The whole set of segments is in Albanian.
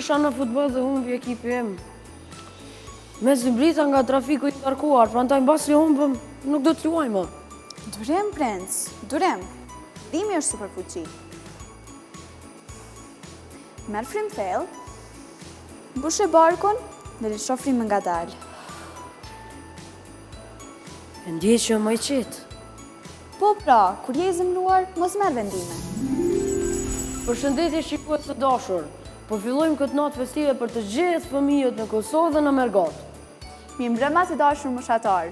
isha në futboll dhe humbi ekipi im. Me zëmbrita nga trafiku i ngarkuar, prandaj mbasi humbëm, nuk do të luajmë. Durem, Princ, durem. Dimi është superfuqi. Merë frim thellë, mbushe barkun dhe le shofrim nga dalë. E ndjej që më i qetë. Po pra, kur je i zemëruar, mos merë vendime. Përshëndetje shikues të dashur, po fillojmë këtë natë festive për të gjithë fëmijët në Kosovë dhe në Mergat. Mirëmbrëma të dashur moshatar.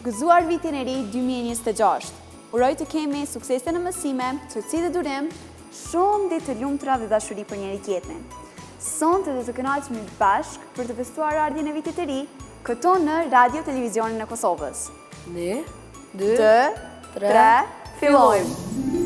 Gëzuar vitin e ri 2026. Uroj të kemi suksese në mësime, qetësi dhe durim, shumë ditë të lumtura dhe dashuri për njëri tjetrin. Sonte do të kënaqemi bashkë për të festuar ardhjën e vitit të ri, këtu në Radio Televizionin e Kosovës. 1, 2, 3, fillojmë!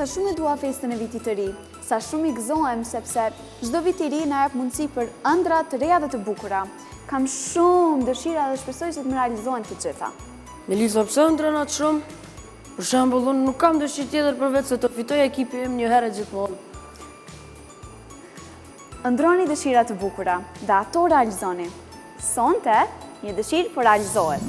Sa shumë e dua festën e vitit të ri, sa shumë i gëzohem sepse çdo vit i ri na jep mundësi për ëndra të reja dhe të bukura. Kam shumë dëshira dhe shpresoj që të më realizohen të gjitha. Melisa, pse ëndra na shumë? Për shembull, unë nuk kam dëshirë tjetër përveç se të fitoj ekipi im një herë gjithmonë. Ëndroni dëshira të bukura dhe ato realizoni. Sonte, një dëshirë po realizohet.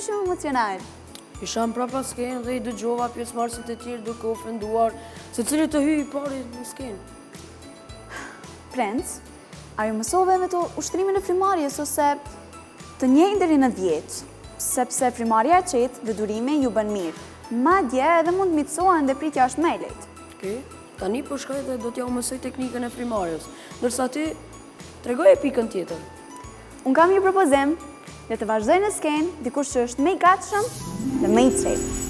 shumë emocional. Isha mbrapa skenë dhe i dëgjova pjesëmarrësit e tjerë duke ofenduar se cili të hyj i pari në skenë. Princ, a ju mësove me të ushtrimin e frimarjes ose të njëjnë deri në 10, sepse frimarja e qetë dhe durimi ju bën mirë. Madje edhe mund mitësohen dhe pritja është me lejtë. Okej, tani po shkoj dhe do t'ja u mësoj teknikën e frimarjes, ndërsa ti tregoje pikën tjetër. Unë kam një propozim, le të vazhdoj në skenë dikush që është me i gatshëm dhe me i qetë.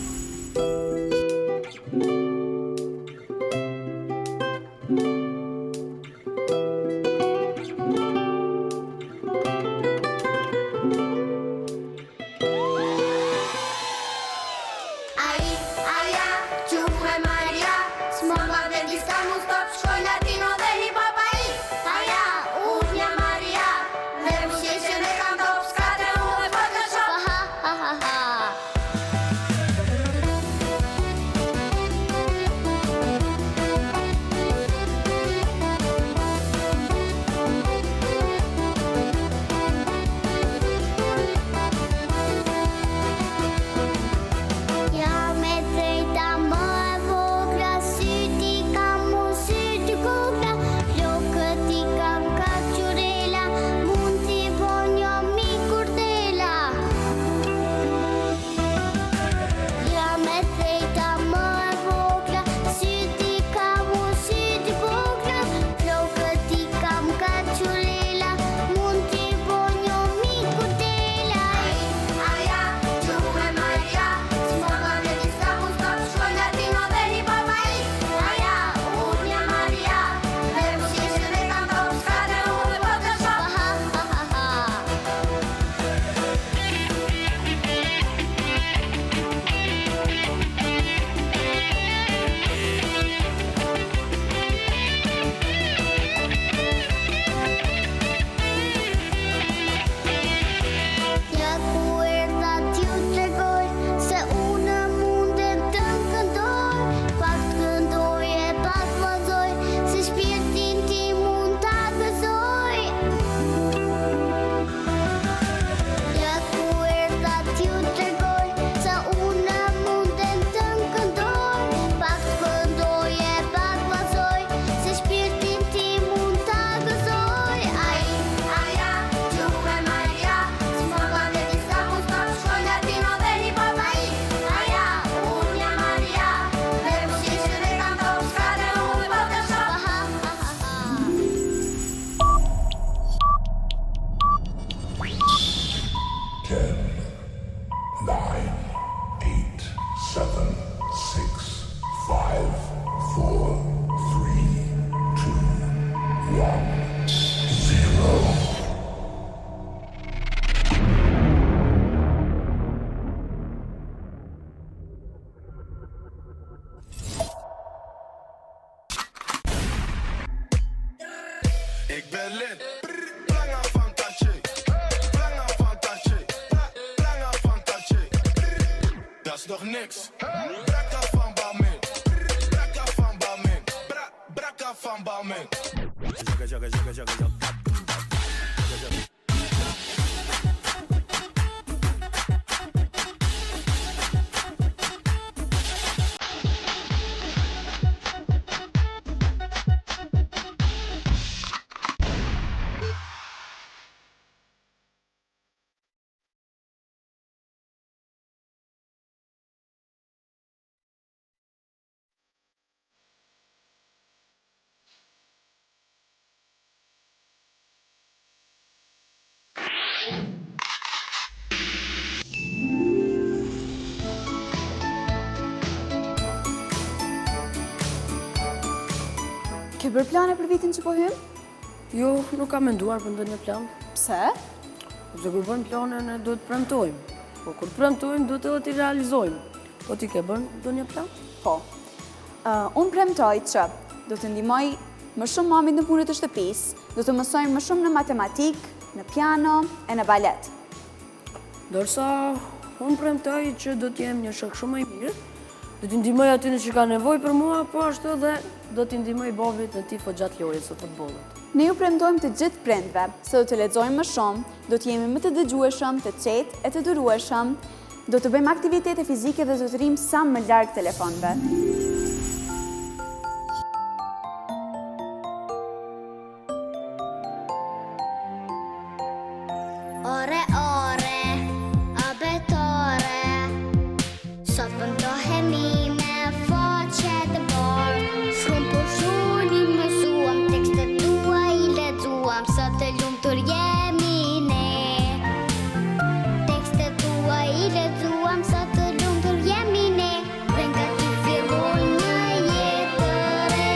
Ik ben lid. Planga fantasie. Planga fantasie. Planga fantasie. Dat is nog niks. Brakka van Balmain. Brakka van Balmain. Brakka van Balmain. Jaga, jaga, jaga, jaga, jaga. Ke bërë plane për vitin që po hym? Jo, nuk kam menduar për ndonjë plan. Pse? Sepse kur bën plane ne duhet të premtojmë. Po kur premtojmë duhet edhe t'i realizojmë. Po ti ke bën ndonjë plan? Po. Unë premtoj që do të ndihmoj më shumë mamit në punët e shtëpisë, do të mësojmë më shumë në matematik, në piano e në balet. Ndërsa unë premtoj që do të jem një shok shumë i mirë, do t'i ndihmoj atyre që kanë nevojë për mua, po ashtu edhe do t'i ndihmoj babit në tifo gjatë lojës së futbollit. Ne ju premtojmë të gjithë prindve se do të lexojmë më shumë, do të jemi më të dëgjueshëm, të qetë e të durueshëm do të bëjmë aktivitete fizike dhe do të rrim sa më larg telefonëve. Ore, ore, abetore, sot pëndohemi me faqe të borë. Shumë për shuni më zuam, tekstet tua i lexuam, sot të lumtur jemi ne. Tekstet tua i lexuam, sot të lumtur jemi ne. Dhe nga ty fillon një jetë të re.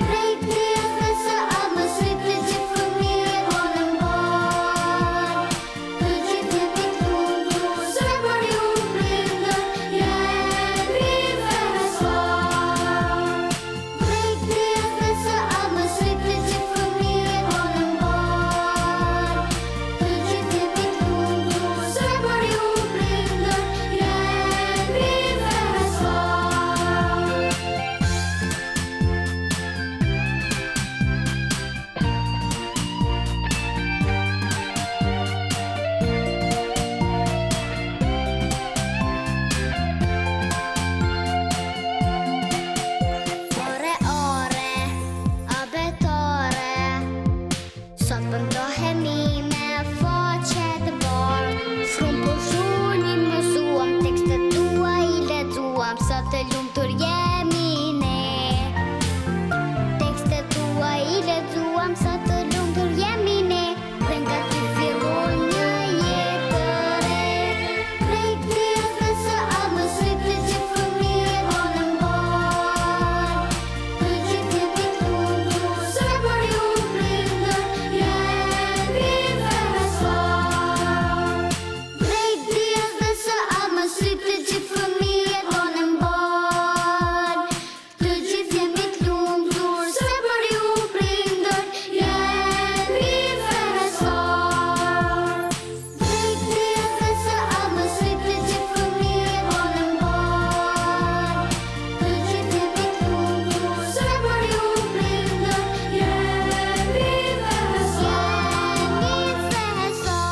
Prej dies me së amësit të gjithë fëmijët tonë në borë. Të gjithë jemi të lumtur, se për ju prindër jemi festar. Prej dies me së amësit të gjithë fëmijët tonë në borë. Të gjithë jemi të lumtur, se për ju prindër jemi festar. Ore, ore, abetore, sot pëndohemi me faqe të borë. Shumë për shuni më zuam, tekstet tua i lexuam, sot të lumtur jemi ne. Tekstet tua i lexuam, sot të lumtur jemi ne. Dhe nga ty fillon një jetë të re. Prej dies me së amësit të gjithë fëmijët tonë në borë. Të gjithë jemi të lumtur, se për ju prindër jemi festar. Prej dies me së amësit të gjithë fëmijët tonë në borë. Të gjithë jemi të lumtur, se për ju prindër jemi festar. Prej dies me së amësit të gjithë fëmijët tonë në borë. Të gjithë jemi të lumtur, se për ju prindër jemi festar.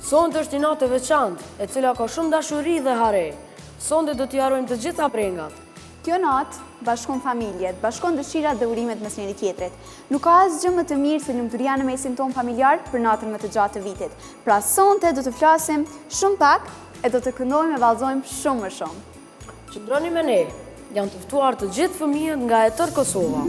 Sonte është një natë e veçantë, e cila ka shumë dashuri dhe hare. Sonte do t'i harojmë të gjitha prengat. Kjo natë bashkon familjet, bashkon dëshirat dhe urimet mes njëri tjetrit. Nuk ka asgjë më të mirë se lumturia në mesin ton familjar për natën më të gjatë të vitit. Pra sonte do të flasim shumë pak e do të këndojmë e vallëzojmë shumë më shumë. Qëndroni me ne, janë të ftuar të gjithë fëmijët nga e tërë Kosova.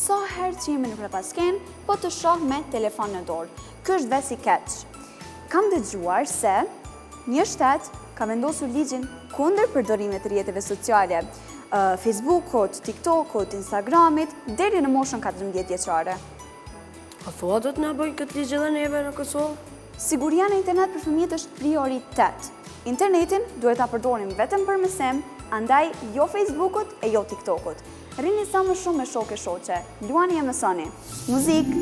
Sa herë që jemi në prapasken, po të shoh me telefon në dorë. Ky është vesi keq. Kam dëgjuar se një shtet ka vendosur ligjin kundër përdorimit të rrjeteve sociale, Facebookut, TikTokut, Instagramit, deri në moshën 14 vjeçare. A thua do të na bëj këtë ligj edhe neve në Kosovë? Siguria në internet për fëmijët është prioritet. Internetin duhet ta përdorim vetëm për mësim, andaj jo Facebookut e jo TikTokut. Rrini sa më shumë me shokë e shoqe, luani e mësoni. Muzikë!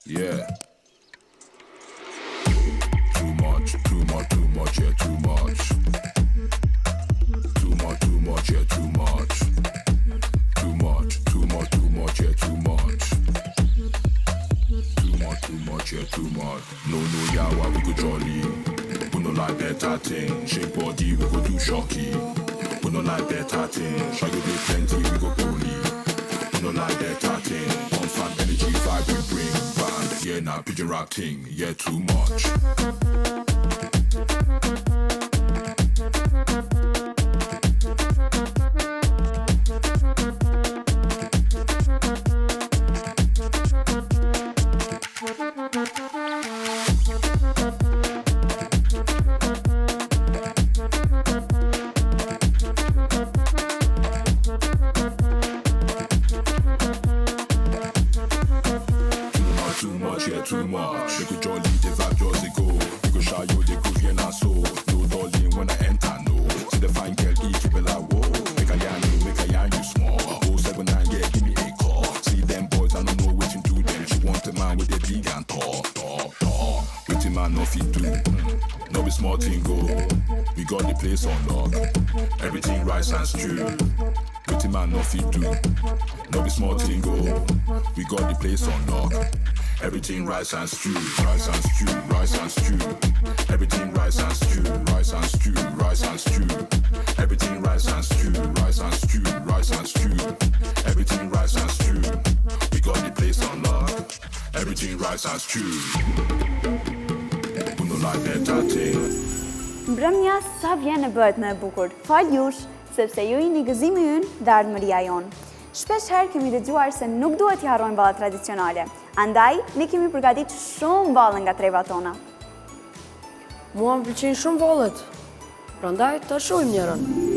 Yeah. Too much, yeah, too much. Too much, yeah, too much. Too much, yeah, too much. Too much, yeah, too much. No, yawa, we go jolly. We no like better thing. Shake body, we go do shocky. We no like better thing. Try to be plenty, we go bully. We no like better thing. On fan energy, vibe we bring. Band, yeah, nah, pigeon rock thing. Yeah, too much. Too much, yeah, too much. We could jolly, the vibe just they go. We could shy you, the groove, yeah, not so. No darling when I enter, no. See the fine girl, keep it like, whoa. Make a yarn you small. 079, yeah, give me a call. See them boys, I don't know what to do them. She want a man with a big and tall. With him, man, no fit do. No be small thing, go. We got the place on lock. Everything rice and stew. With him, man, no fit do. No be small thing, go. We got the place on lock. Everything rice and stew, rice and stew, rice and stew. Everything rice and stew, rice and stew, rice and stew. Everything rice and stew, rice and stew, rice and stew. Everything rice and stew. We got the place on lock. Everything rice and stew. We don't like better thing. Mbrëmja sa vjen e bëhet më e bukur. Fal jush, sepse ju jeni gëzimi ynë dhe ardhmëria jonë. Shpesh herë kemi dëgjuar se nuk duhet t'i harrojmë vallat tradicionale. Andaj, ne kemi përgatitur shumë valle nga treva tona. Mua më pëlqejnë shumë vallet. Prandaj ta shohim njërin.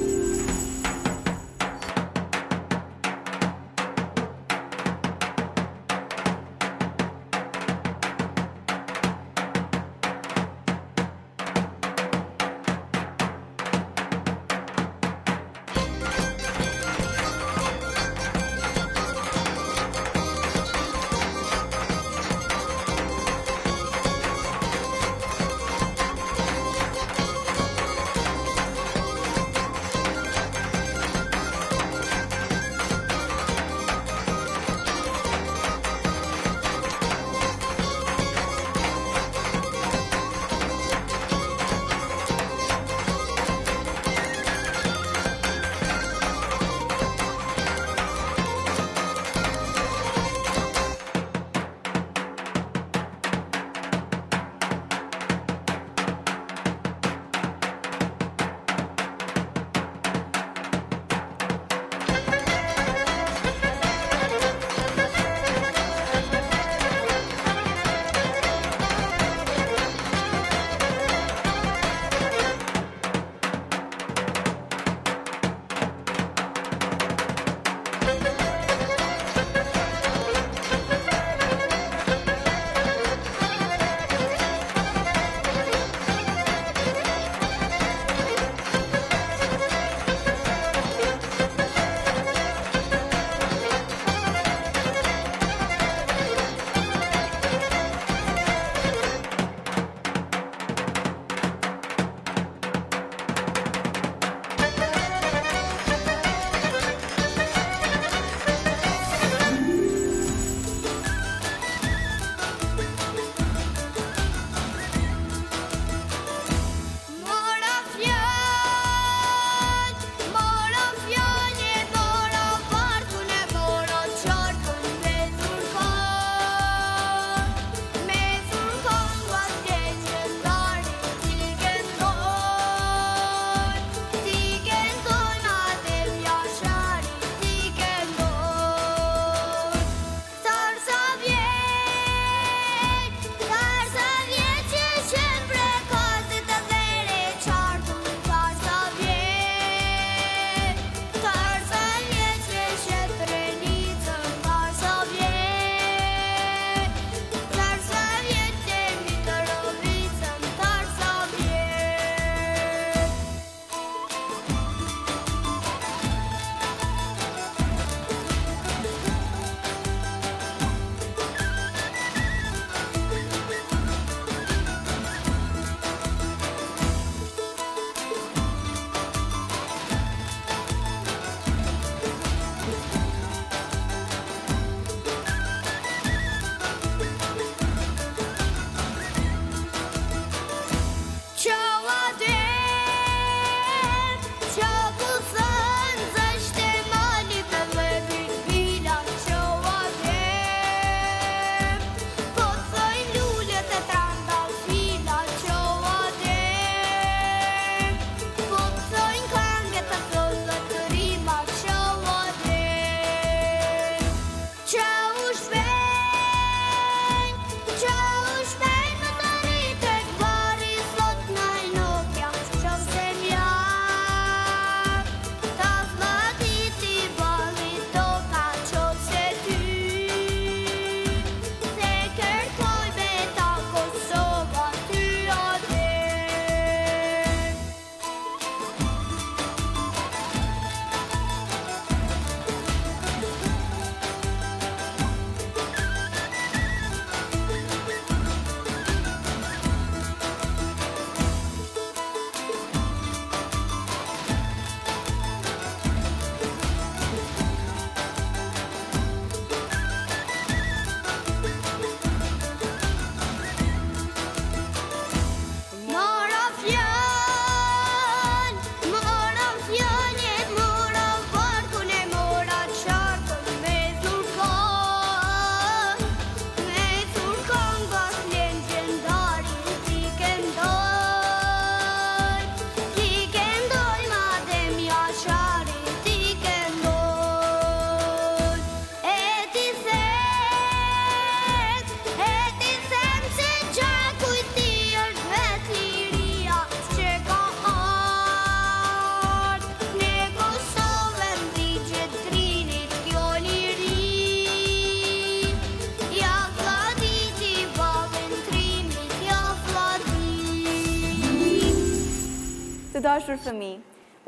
të dashur fëmijë,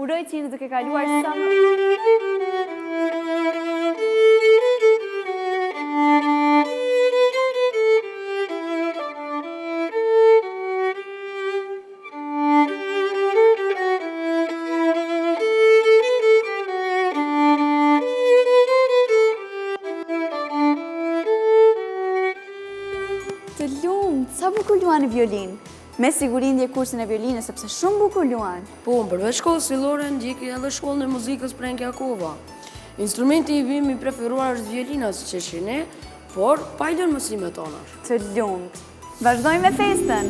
uroj që jeni duke kaluar sa më të lumt, sa bukur luan në violinë. Me siguri ndjek kursin e violinës sepse shumë bukur luan. Po, përveç shkollës fillore ndjeki edhe shkollën e muzikës Prenke Akova. Instrumenti im i preferuar është violina siç e shihni, por pa i lënë mësimet tona. Të lumt. Vazhdojmë me festën.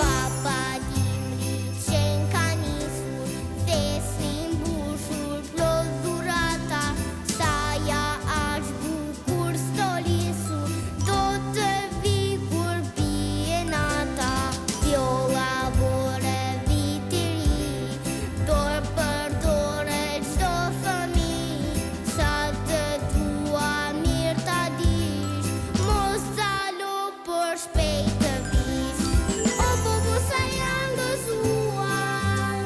Baba dimri qenë ka nisur, fesin bushur plodhurata, sa ja është bukur stolisur, do të vi kur bie nata. Viola bore vitiri, dorë për dorë çdo fëmijë, sa të dua mirë ta dish, mos zalo për shpejt të vish. O bobo sa janë gëzuar,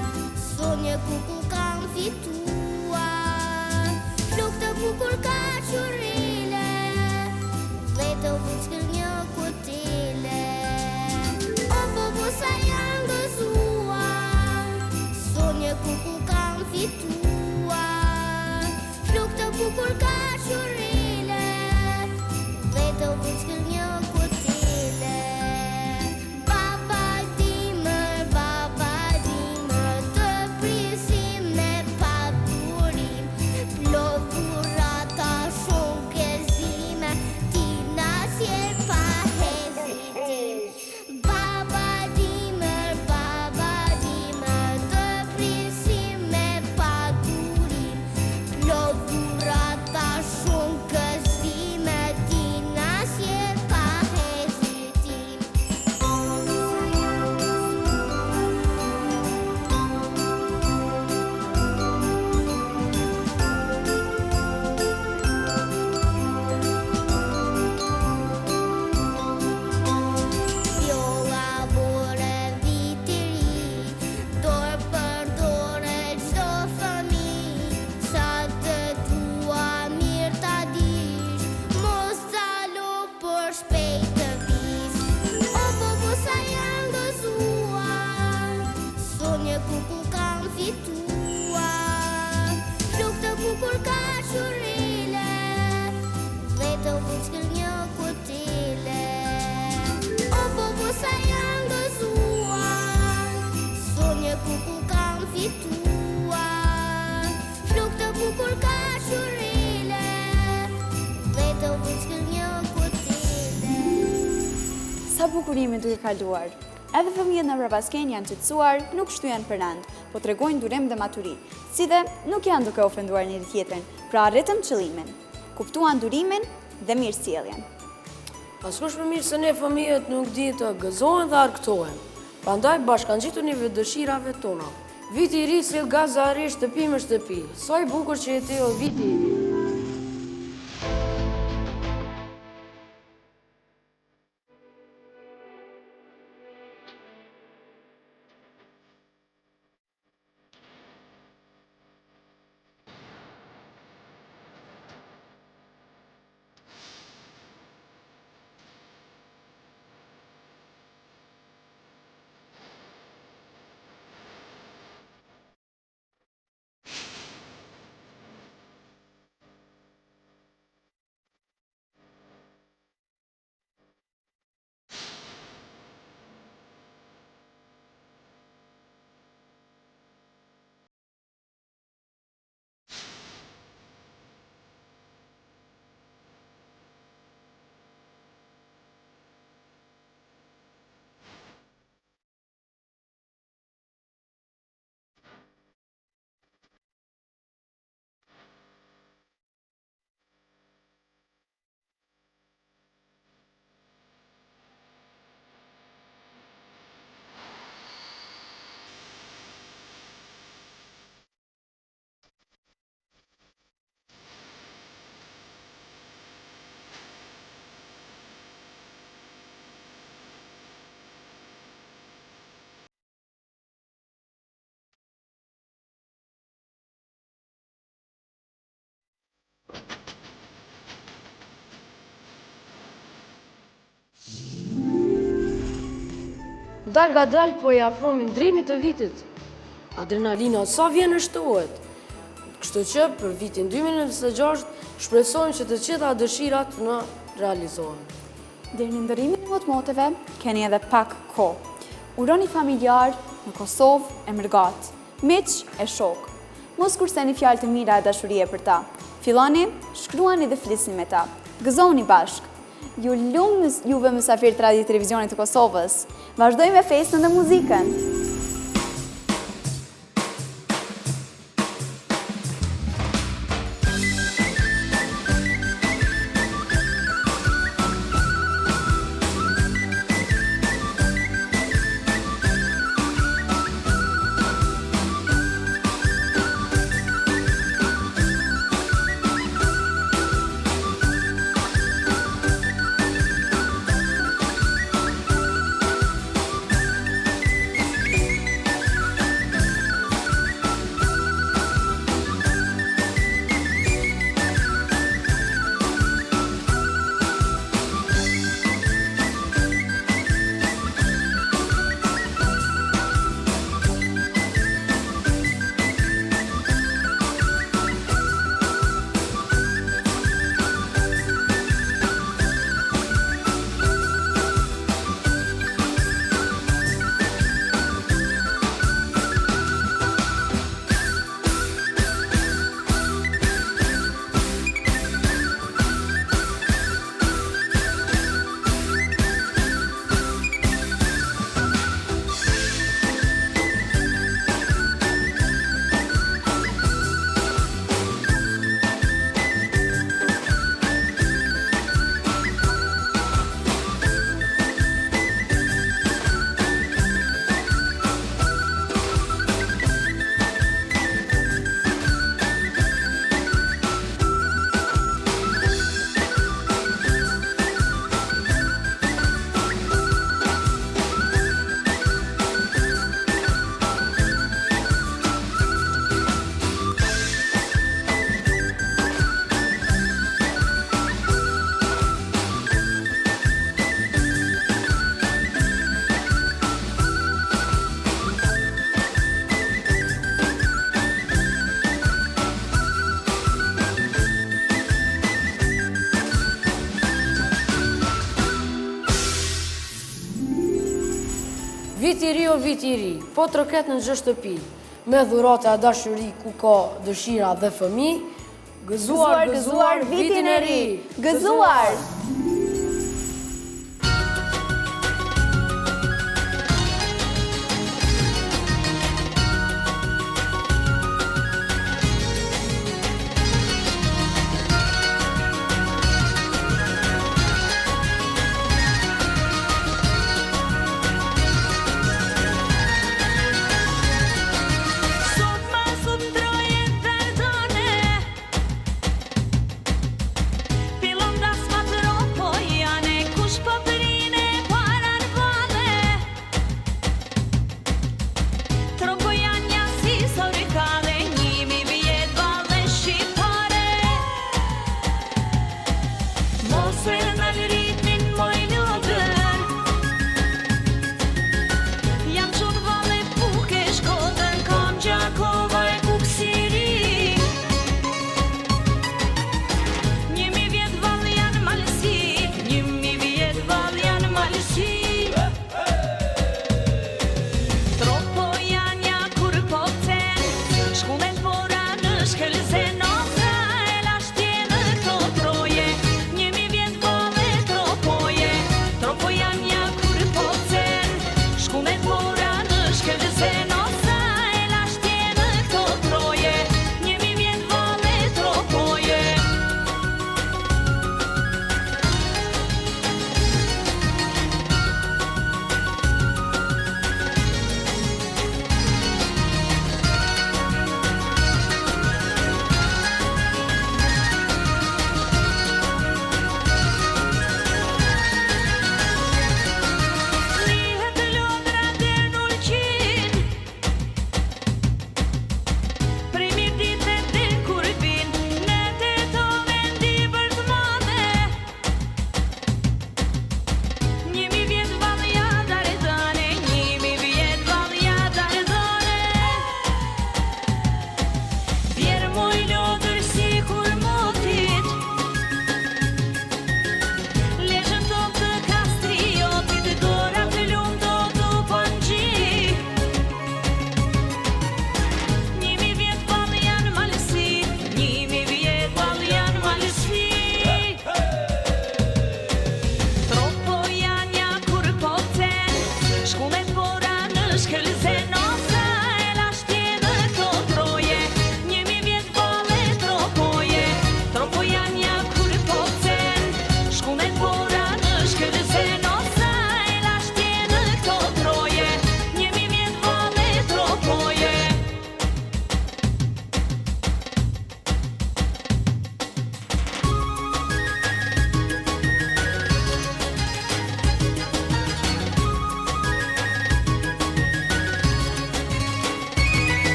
sonje kuku kam fituar, flok të bukur ka qurile, dhe të buçkër një kutile. O bobo sa janë gëzuar, sonje kuku kam fituar, flok të bukur ka qurile, dhe të buçkër një kutile. Baba dimër, të prisim me paturim, plodhurata shumë gëzime, ti na sjell pa hezitim. Baba dimër, të prisim me paturim, plodhurata shumë gëzime, ti na sjell pa hezitim. Viola bore vitiri, dorë për dorë çdo fëmijë, sa të dua mirë ta dish, mos zalo për shpejt të vish. O bobo sa janë gëzuar, sonje kuku kam fituar, flok të bukur ka qurile, dhe të buçkër një kutile. O bobo sa janë gëzuar, sonje kuku kam fituar, flok të bukur ka qurile, dhe të buçkër një kutile. Sa bukurimi duke kaluar. Edhe fëmijët në Vrapasken janë qetësuar, nuk shtyhen për rand, po tregojnë durim dhe maturi, si dhe nuk janë duke ofenduar njëri tjetrin, pra arritëm qëllimin, kuptuan durimin dhe mirësjelljen. Askush më mirë se ne fëmijët nuk di të gëzohen dhe arktohen. Prandaj bashkangjiturni vetë dëshirave tona. Viti i ri sjell gazarisht shtëpi me shtëpi. Sa i bukur që jetoi viti i ri. Dal ga dal po i afrohemi ndrimit të vitit. Adrenalina sa vjen e shtohet. Kështu që për vitin 2026 shpresojmë që të gjitha dëshirat na realizohen. Deri në ndërimin e motmoteve, keni edhe pak kohë. Uroni familjar në Kosovë e mërgat, miq e shok. Mos kurseni fjalë të mira e dashurie për ta. Filloni, shkruani dhe flisni me ta. Gëzoni bashk. Ju lumë juve mysafir të Radio Televizionit të Kosovës. Vazhdojmë me festën dhe muzikën. Viti i ri o viti i ri, po të roket në çdo shtëpi, me dhurata e dashuri ku ka dëshira dhe fëmijë, gëzuar vitin e ri. Gëzuar! Fillon das patrón shkëllëze